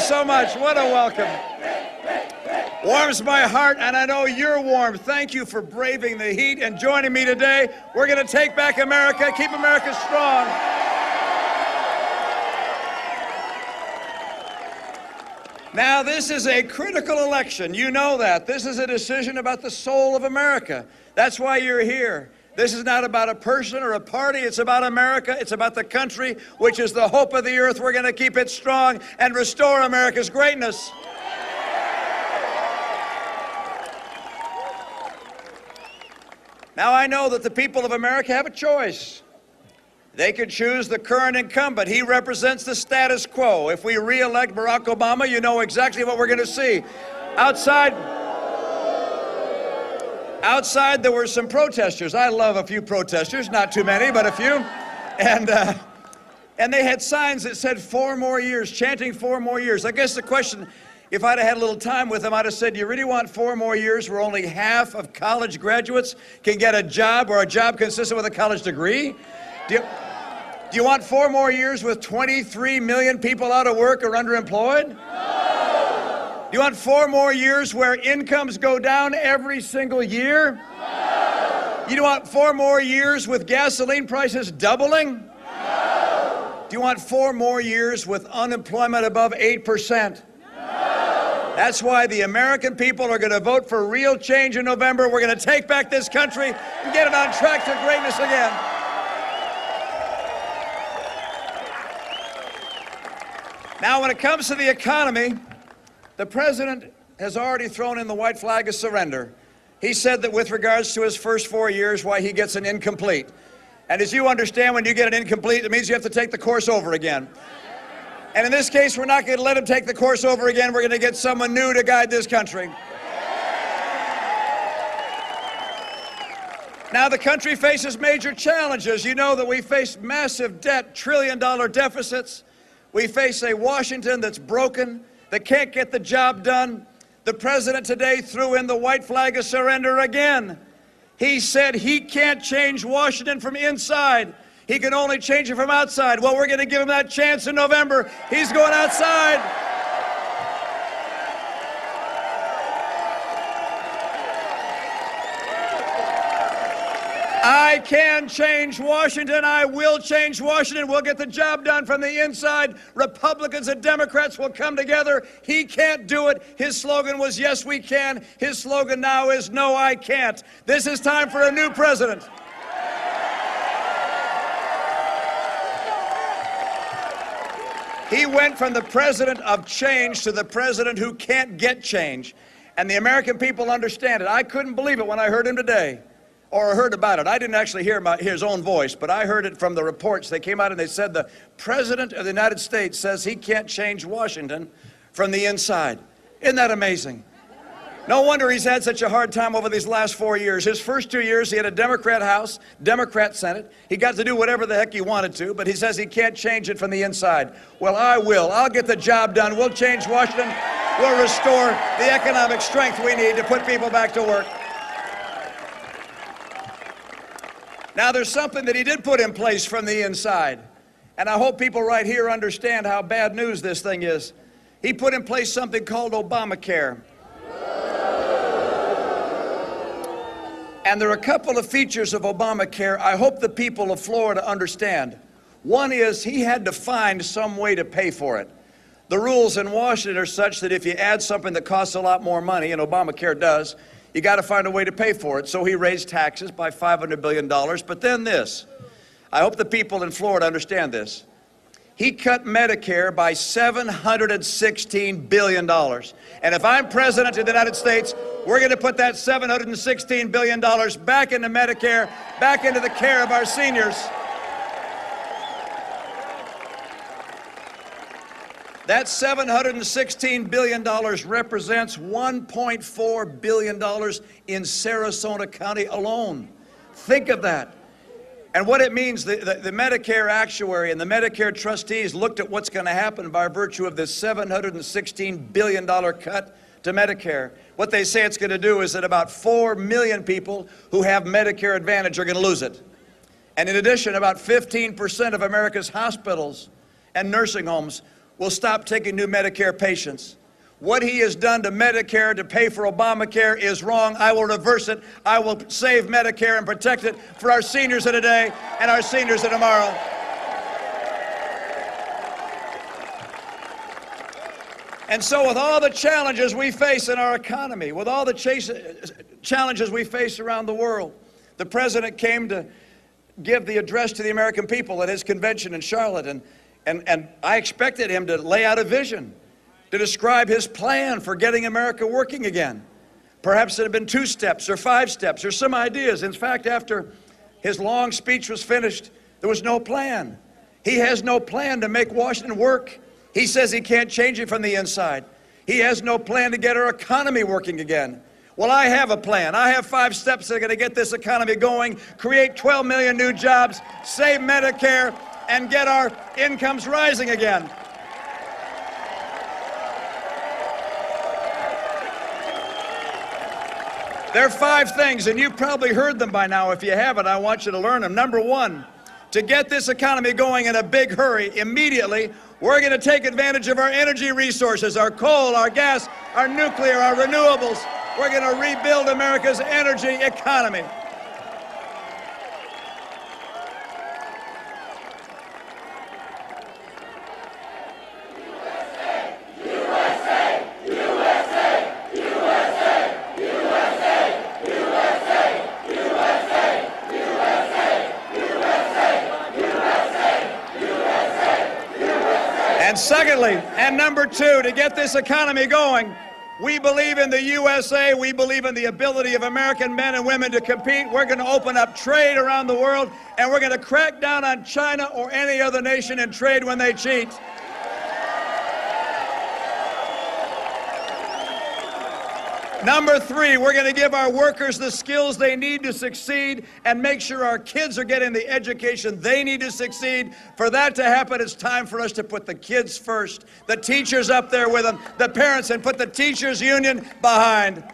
you so much. What a welcome. Warms my heart, and I know you're warm. Thank you for braving the heat and joining me today. We're going to take back America, keep America strong. Now, this is a critical election. You know that. This is a decision about the soul of America. That's why you're here. This is not about a person or a party. It's about America. It's about the country, which is the hope of the earth. We're going to keep it strong and restore America's greatness. Now, I know that the people of America have a choice. They could choose the current incumbent. He represents the status quo. If we re-elect Barack Obama, you know exactly what we're going to see. Outside, there were some protesters. I love a few protesters, not too many, but a few. And they had signs that said 4 more years, chanting 4 more years. I guess the question, if I'd have had a little time with them, I'd have said, do you really want 4 more years where only half of college graduates can get a job, or a job consistent with a college degree? Do you want 4 more years with 23 million people out of work or underemployed? No. Do you want 4 more years where incomes go down every single year? No. You want 4 more years with gasoline prices doubling? No. Do you want 4 more years with unemployment above 8%? No. That's why the American people are going to vote for real change in November. We're going to take back this country and get it on track to greatness again. Now, when it comes to the economy, the president has already thrown in the white flag of surrender. He said that with regards to his first 4 years, why he gets an incomplete. And as you understand, when you get an incomplete, it means you have to take the course over again. And in this case, we're not going to let him take the course over again. We're going to get someone new to guide this country. Now, the country faces major challenges. You know that we face massive debt, trillion-dollar deficits. We face a Washington that's broken, that can't get the job done. The president today threw in the white flag of surrender again. He said he can't change Washington from inside. He can only change it from outside. Well, we're going to give him that chance in November. He's going outside. I can change Washington. I will change Washington. We'll get the job done from the inside. Republicans and Democrats will come together. He can't do it. His slogan was, yes, we can. His slogan now is, no, I can't. This is time for a new president. He went from the president of change to the president who can't get change. And the American people understand it. I couldn't believe it when I heard him today. Or heard about it. I didn't actually hear his own voice, but I heard it from the reports. They came out and they said the President of the United States says he can't change Washington from the inside. Isn't that amazing? No wonder he's had such a hard time over these last 4 years. His first 2 years, he had a Democrat House, Democrat Senate. He got to do whatever the heck he wanted to, but he says he can't change it from the inside. Well, I will. I'll get the job done. We'll change Washington. We'll restore the economic strength we need to put people back to work. Now, there's something that he did put in place from the inside, and I hope people right here understand how bad news this thing is. He put in place something called Obamacare. And there are a couple of features of Obamacare I hope the people of Florida understand. One is he had to find some way to pay for it. The rules in Washington are such that if you add something that costs a lot more money, and Obamacare does, you got to find a way to pay for it. So he raised taxes by $500 billion. But then this, I hope the people in Florida understand this. He cut Medicare by $716 billion. And if I'm president of the United States, we're going to put that $716 billion back into Medicare, back into the care of our seniors. That $716 billion represents $1.4 billion in Sarasota County alone. Think of that. And what it means, the Medicare actuary and the Medicare trustees looked at what's going to happen by virtue of this $716 billion cut to Medicare. What they say it's going to do is that about 4 million people who have Medicare Advantage are going to lose it. And in addition, about 15% of America's hospitals and nursing homes will stop taking new Medicare patients. What he has done to Medicare to pay for Obamacare is wrong. I will reverse it. I will save Medicare and protect it for our seniors of today and our seniors of tomorrow. And so with all the challenges we face in our economy, with all the challenges we face around the world, the president came to give the address to the American people at his convention in Charlotte, and I expected him to lay out a vision, to describe his plan for getting America working again. Perhaps it had been 2 steps or 5 steps or some ideas. In fact, after his long speech was finished, there was no plan. He has no plan to make Washington work. He says he can't change it from the inside. He has no plan to get our economy working again. Well, I have a plan. I have 5 steps that are going to get this economy going, create 12 million new jobs, save Medicare, and get our incomes rising again. There are 5 things, and you've probably heard them by now. If you haven't, I want you to learn them. Number 1, to get this economy going in a big hurry, immediately, we're going to take advantage of our energy resources, our coal, our gas, our nuclear, our renewables. We're going to rebuild America's energy economy. And secondly, and number 2, to get this economy going, we believe in the USA. We believe in the ability of American men and women to compete. We're going to open up trade around the world, and we're going to crack down on China or any other nation in trade when they cheat. Number 3, we're going to give our workers the skills they need to succeed and make sure our kids are getting the education they need to succeed. For that to happen, it's time for us to put the kids first, the teachers up there with them, the parents, and put the teachers' union behind.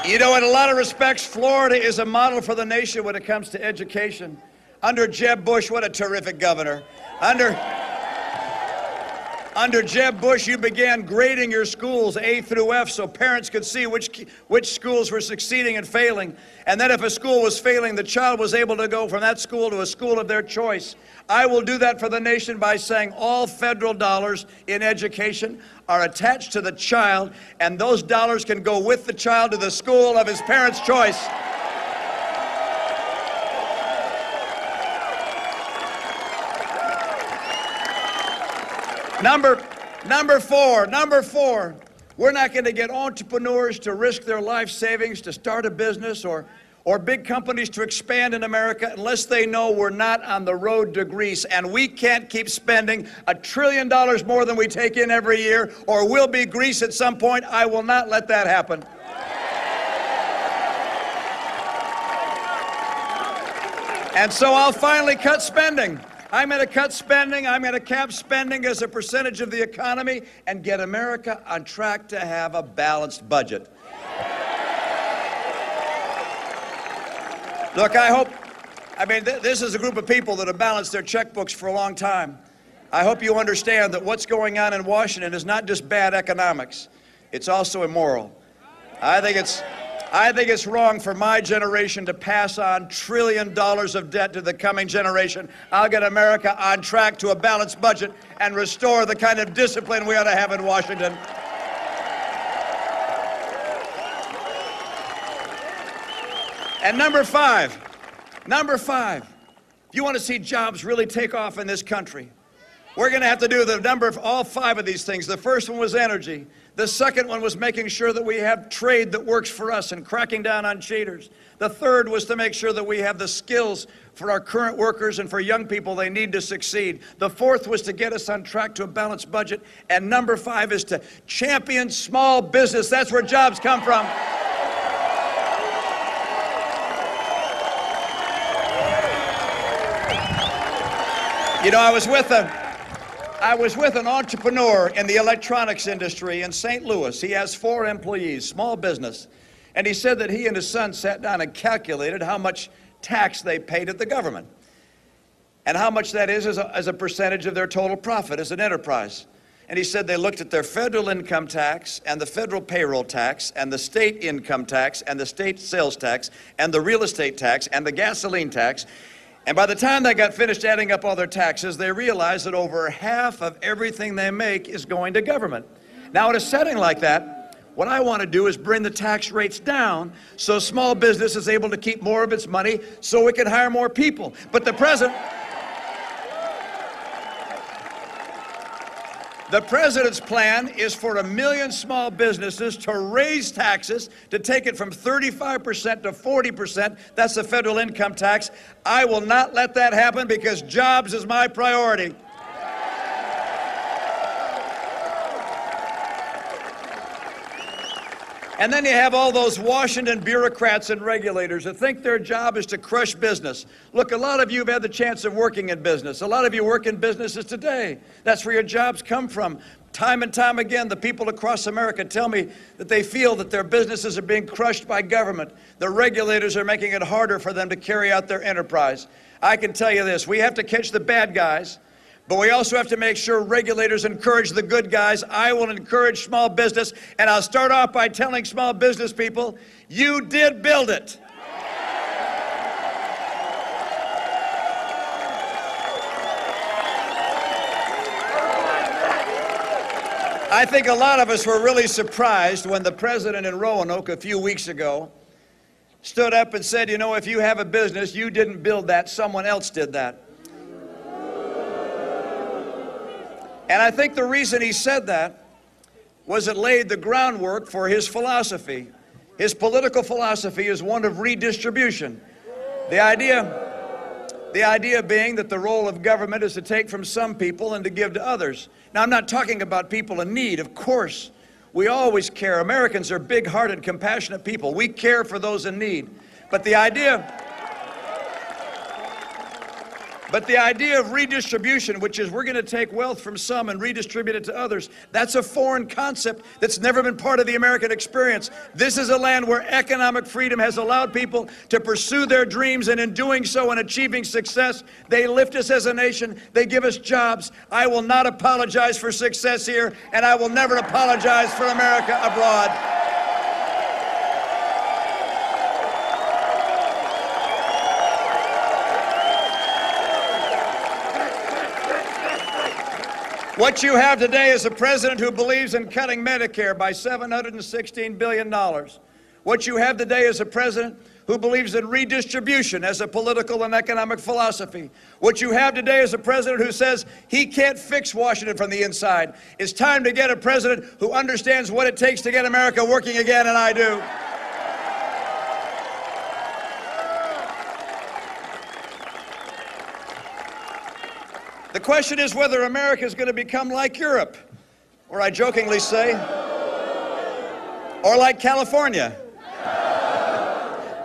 You know, in a lot of respects, Florida is a model for the nation when it comes to education. Under Jeb Bush, what a terrific governor. Under Jeb Bush, you began grading your schools A through F so parents could see which schools were succeeding and failing. And then if a school was failing, the child was able to go from that school to a school of their choice. I will do that for the nation by saying all federal dollars in education are attached to the child, and those dollars can go with the child to the school of his parents' choice. Number four, we're not going to get entrepreneurs to risk their life savings to start a business or big companies to expand in America unless they know we're not on the road to Greece, and we can't keep spending $1 trillion more than we take in every year, or we'll be Greece at some point. I will not let that happen. And so I'll finally cut spending. I'm going to cut spending. I'm going to cap spending as a percentage of the economy and get America on track to have a balanced budget. Look, this is a group of people that have balanced their checkbooks for a long time. I hope you understand that what's going on in Washington is not just bad economics. It's also immoral. I think it's wrong for my generation to pass on $1 trillion of debt to the coming generation. I'll get America on track to a balanced budget and restore the kind of discipline we ought to have in Washington. And number five, if you want to see jobs really take off in this country, we're going to have to do all 5 of these things. The first one was energy. The second one was making sure that we have trade that works for us and cracking down on cheaters. The third was to make sure that we have the skills for our current workers and for young people they need to succeed. The fourth was to get us on track to a balanced budget. And number 5 is to champion small business. That's where jobs come from. You know, I was with an entrepreneur in the electronics industry in St. Louis. He has 4 employees, small business. And he said that he and his son sat down and calculated how much tax they pay to the government, and how much that is as a percentage of their total profit as an enterprise. And he said they looked at their federal income tax and the federal payroll tax and the state income tax and the state sales tax and the real estate tax and the gasoline tax. And by the time they got finished adding up all their taxes, they realized that over half of everything they make is going to government. Now, in a setting like that, what I want to do is bring the tax rates down so small business is able to keep more of its money so it can hire more people. But the president's plan is for 1 million small businesses to raise taxes, to take it from 35% to 40%. That's the federal income tax. I will not let that happen because jobs is my priority. And then you have all those Washington bureaucrats and regulators that think their job is to crush business. Look, a lot of you have had the chance of working in business. A lot of you work in businesses today. That's where your jobs come from. Time and time again, the people across America tell me that they feel that their businesses are being crushed by government. The regulators are making it harder for them to carry out their enterprise. I can tell you this, we have to catch the bad guys, but we also have to make sure regulators encourage the good guys. I will encourage small business, and I'll start off by telling small business people, you did build it. I think a lot of us were really surprised when the president in Roanoke a few weeks ago stood up and said, you know, if you have a business, you didn't build that, someone else did that. And I think the reason he said that was it laid the groundwork for his philosophy. His political philosophy is one of redistribution. The idea being that the role of government is to take from some people and to give to others. Now, I'm not talking about people in need. Of course, we always care. Americans are big-hearted, compassionate people. We care for those in need. But the idea of redistribution, which is we're going to take wealth from some and redistribute it to others, that's a foreign concept that's never been part of the American experience. This is a land where economic freedom has allowed people to pursue their dreams, and in doing so and achieving success, they lift us as a nation, they give us jobs. I will not apologize for success here, and I will never apologize for America abroad. What you have today is a president who believes in cutting Medicare by $716 billion. What you have today is a president who believes in redistribution as a political and economic philosophy. What you have today is a president who says he can't fix Washington from the inside. It's time to get a president who understands what it takes to get America working again, and I do. The question is whether America is going to become like Europe, or I jokingly say, or like California.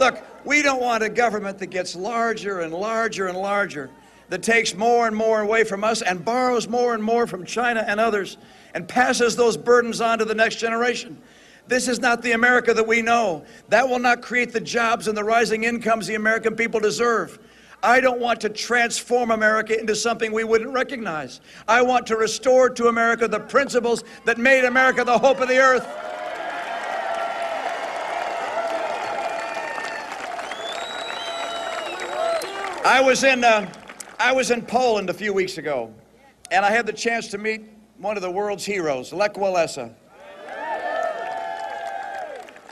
Look, we don't want a government that gets larger and larger and larger, that takes more and more away from us and borrows more and more from China and others and passes those burdens on to the next generation. This is not the America that we know. That will not create the jobs and the rising incomes the American people deserve. I don't want to transform America into something we wouldn't recognize. I want to restore to America the principles that made America the hope of the earth. I was in Poland a few weeks ago, and I had the chance to meet one of the world's heroes, Lech Walesa.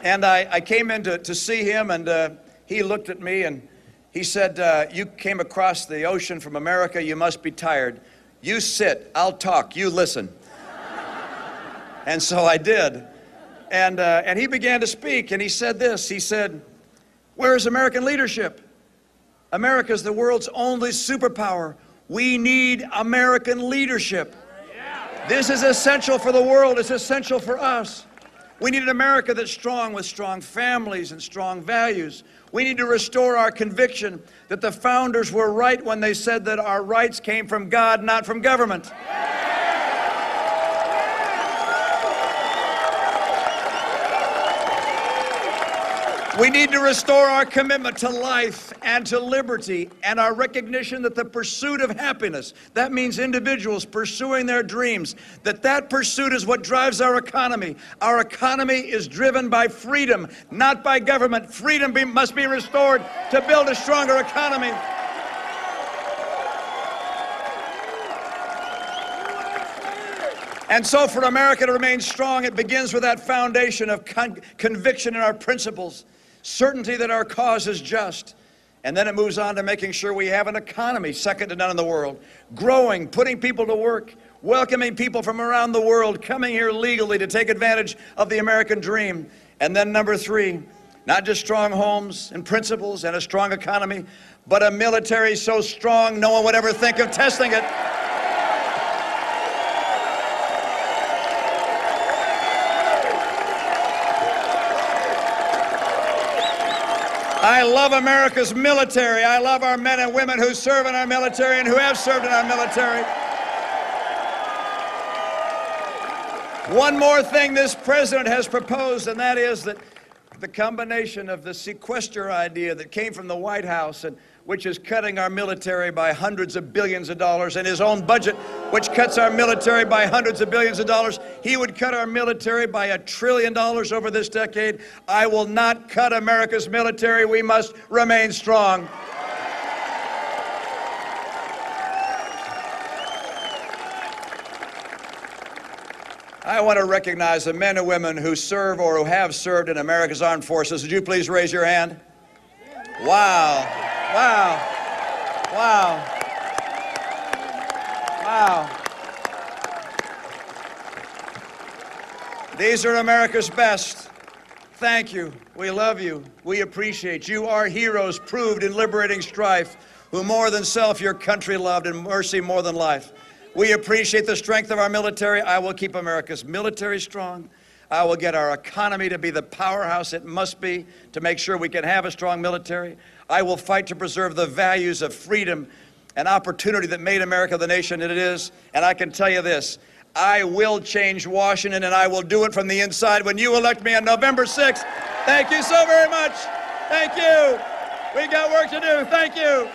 And I came in to see him, and he looked at me and he said, you came across the ocean from America, you must be tired. You sit, I'll talk, you listen. And so I did. And he began to speak, and he said this. He said, where is American leadership? America's the world's only superpower. We need American leadership. This is essential for the world. It's essential for us. We need an America that's strong, with strong families and strong values. We need to restore our conviction that the founders were right when they said that our rights came from God, not from government. We need to restore our commitment to life and to liberty and our recognition that the pursuit of happiness, that means individuals pursuing their dreams, that pursuit is what drives our economy. Our economy is driven by freedom, not by government. Freedom must be restored to build a stronger economy. And so for America to remain strong, it begins with that foundation of conviction in our principles, certainty that our cause is just, and then it moves on to making sure we have an economy second to none in the world, growing, putting people to work, welcoming people from around the world, coming here legally to take advantage of the American dream. And then number three, not just strong homes and principles and a strong economy, but a military so strong no one would ever think of testing it. I love America's military. I love our men and women who serve in our military and who have served in our military. One more thing this president has proposed, and that is that the combination of the sequester idea that came from the White House, and which is cutting our military by hundreds of billions of dollars, and his own budget, which cuts our military by hundreds of billions of dollars. He would cut our military by $1 trillion over this decade. I will not cut America's military. We must remain strong. I want to recognize the men and women who serve or who have served in America's armed forces. Would you please raise your hand? Wow. Wow. Wow. Wow. These are America's best. Thank you. We love you. We appreciate you. Are heroes proved in liberating strife, who more than self your country loved and mercy more than life. We appreciate the strength of our military. I will keep America's military strong. I will get our economy to be the powerhouse it must be to make sure we can have a strong military. I will fight to preserve the values of freedom and opportunity that made America the nation that it is. And I can tell you this, I will change Washington, and I will do it from the inside when you elect me on November 6th. Thank you so very much. Thank you. We got work to do. Thank you.